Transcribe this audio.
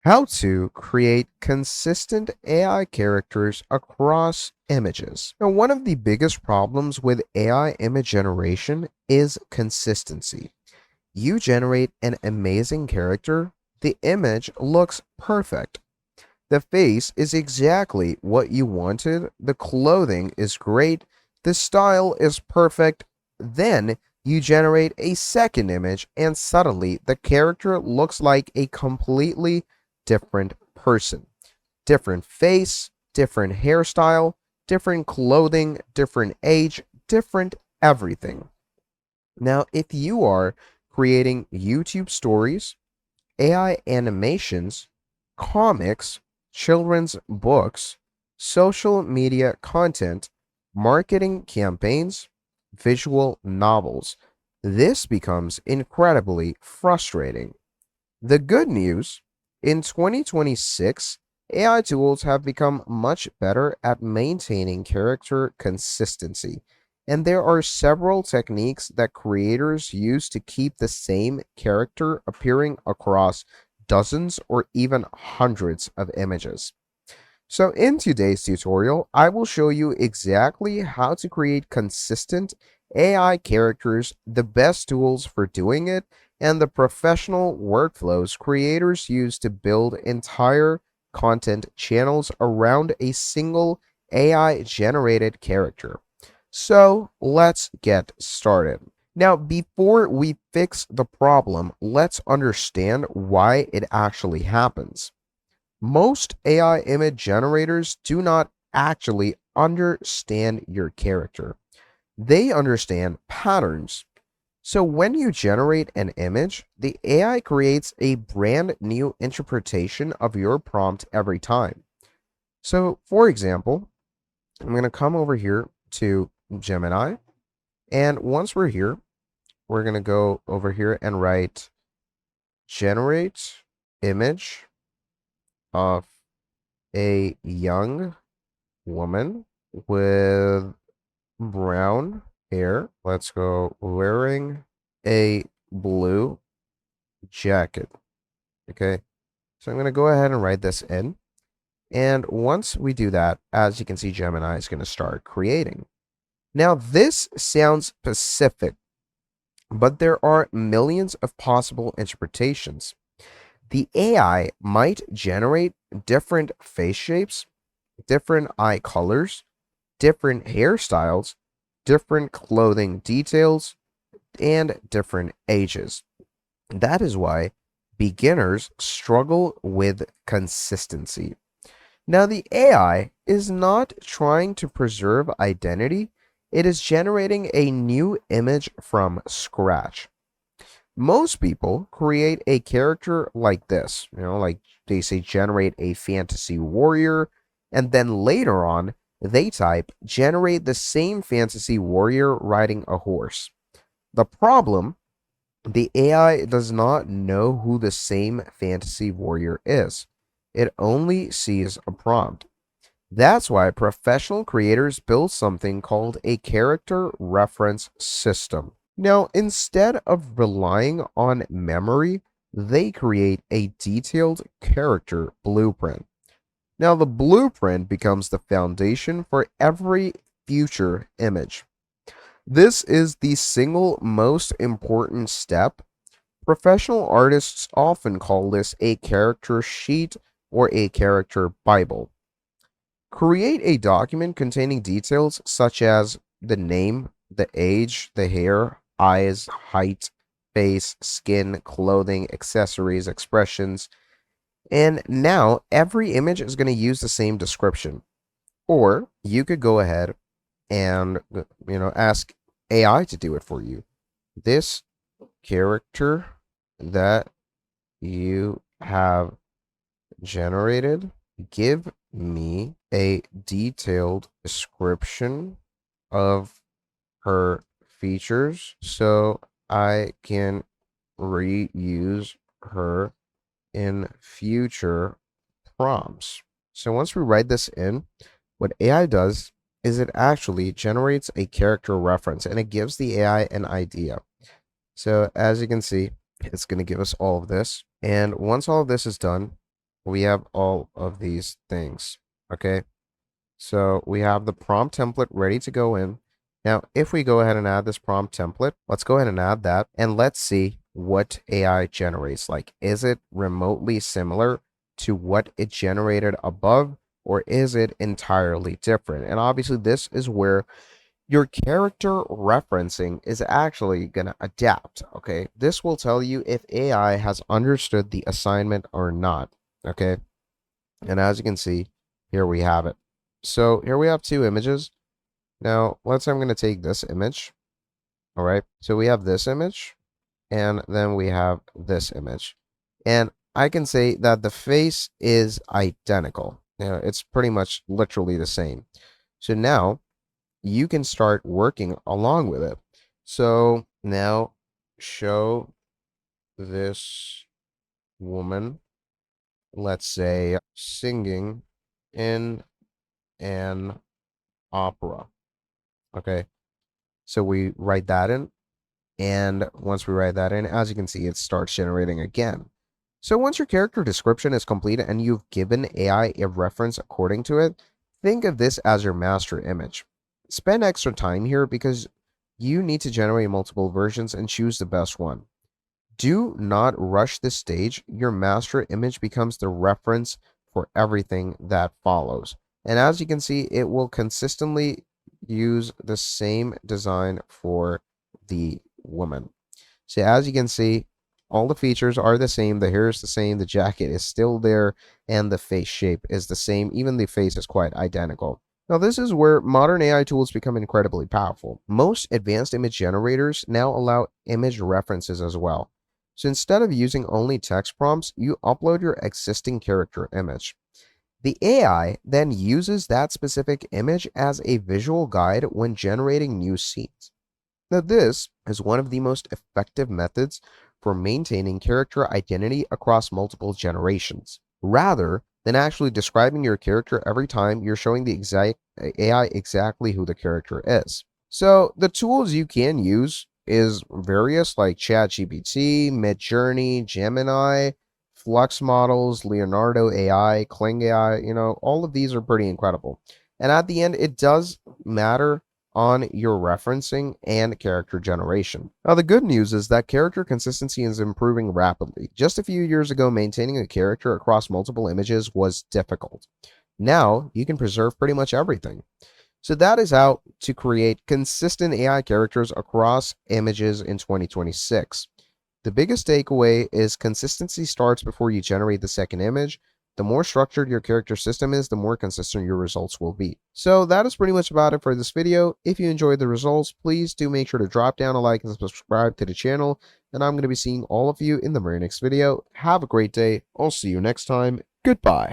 How to create consistent AI characters across images. Now, one of the biggest problems with AI image generation is consistency. You generate an amazing character, the image looks perfect. The face is exactly what you wanted, the clothing is great, the style is perfect. Then you generate a second image, and suddenly the character looks like a completely different person. Different face, different hairstyle, different clothing, different age, different everything. Now, if you are creating YouTube stories, AI animations, comics, children's books, social media content, marketing campaigns, visual novels, this becomes incredibly frustrating. The good news, in 2026, AI tools have become much better at maintaining character consistency, and there are several techniques that creators use to keep the same character appearing across dozens or even hundreds of images. So in today's tutorial, I will show you exactly how to create consistent AI characters, the best tools for doing it, and the professional workflows creators use to build entire content channels around a single AI generated character. So let's get started. Now, before we fix the problem, let's understand why it actually happens. Most AI image generators do not actually understand your character. They understand patterns. So when you generate an image, the AI creates a brand new interpretation of your prompt every time. So, for example, I'm going to come over here to Gemini. And once we're here, we're going to go over here and write generate image of a young woman with brown hair. Let's go wearing a blue jacket. Okay. So I'm going to go ahead and write this in. And once we do that, as you can see, Gemini is going to start creating. Now, this sounds specific, but there are millions of possible interpretations. The AI might generate different face shapes, different eye colors, different hairstyles, different clothing details, and different ages. That is why beginners struggle with consistency. Now, the AI is not trying to preserve identity, it is generating a new image from scratch. Most people create a character like this, like they say, generate a fantasy warrior, and then later on, they type generate the same fantasy warrior riding a horse. The problem, the AI does not know who the same fantasy warrior is. It only sees a prompt. That's why professional creators build something called a character reference system. Now, instead of relying on memory, they create a detailed character blueprint. Now, the blueprint becomes the foundation for every future image. This is the single most important step. Professional artists often call this a character sheet or a character Bible. Create a document containing details such as the name, the age, the hair, eyes, height, face, skin, clothing, accessories, expressions. And now every image is going to use the same description. Or you could go ahead and ask AI to do it for you. This character that you have generated, give me a detailed description of her features so I can reuse her in future prompts. So once we write this in, what AI does is it actually generates a character reference and it gives the AI an idea. So as you can see, it's going to give us all of this. And once all of this is done, we have all of these things. Okay. So we have the prompt template ready to go in. Now, if we go ahead and add this prompt template, let's go ahead and add that and let's see what AI generates. Like, is it remotely similar to what it generated above, or is it entirely different? And obviously, this is where your character referencing is actually going to adapt. Okay. This will tell you if AI has understood the assignment or not. Okay. And as you can see, here we have it. So here we have two images. Now, let's say I'm going to take this image. All right. So we have this image and then we have this image. And I can say that the face is identical. It's pretty much literally the same. So now you can start working along with it. So now show this woman, let's say, singing in an opera. Okay. So we write that in. And once we write that in, as you can see, it starts generating again. So once your character description is complete and you've given AI a reference according to it, think of this as your master image. Spend extra time here because you need to generate multiple versions and choose the best one. Do not rush this stage. Your master image becomes the reference for everything that follows. And as you can see, it will consistently use the same design for the woman. So as you can see, all the features are the same. The hair is the same. The jacket is still there. And the face shape is the same. Even the face is quite identical. Now, this is where modern AI tools become incredibly powerful. Most advanced image generators now allow image references as well. So instead of using only text prompts, you upload your existing character image. The AI then uses that specific image as a visual guide when generating new scenes. Now, this is one of the most effective methods for maintaining character identity across multiple generations, rather than actually describing your character every time you're showing the exact AI exactly who the character is. So, the tools you can use is various like ChatGPT, Midjourney, Gemini, Flux models, Leonardo AI, Kling AI, all of these are pretty incredible. And at the end, it does matter on your referencing and character generation. Now, the good news is that character consistency is improving rapidly. Just a few years ago, maintaining a character across multiple images was difficult. Now, you can preserve pretty much everything. So that is how to create consistent AI characters across images in 2026. The biggest takeaway is consistency starts before you generate the second image. The more structured your character system is, the more consistent your results will be. So that is pretty much about it for this video. If you enjoyed the results, please do make sure to drop down a like and subscribe to the channel. And I'm going to be seeing all of you in the very next video. Have a great day. I'll see you next time. Goodbye.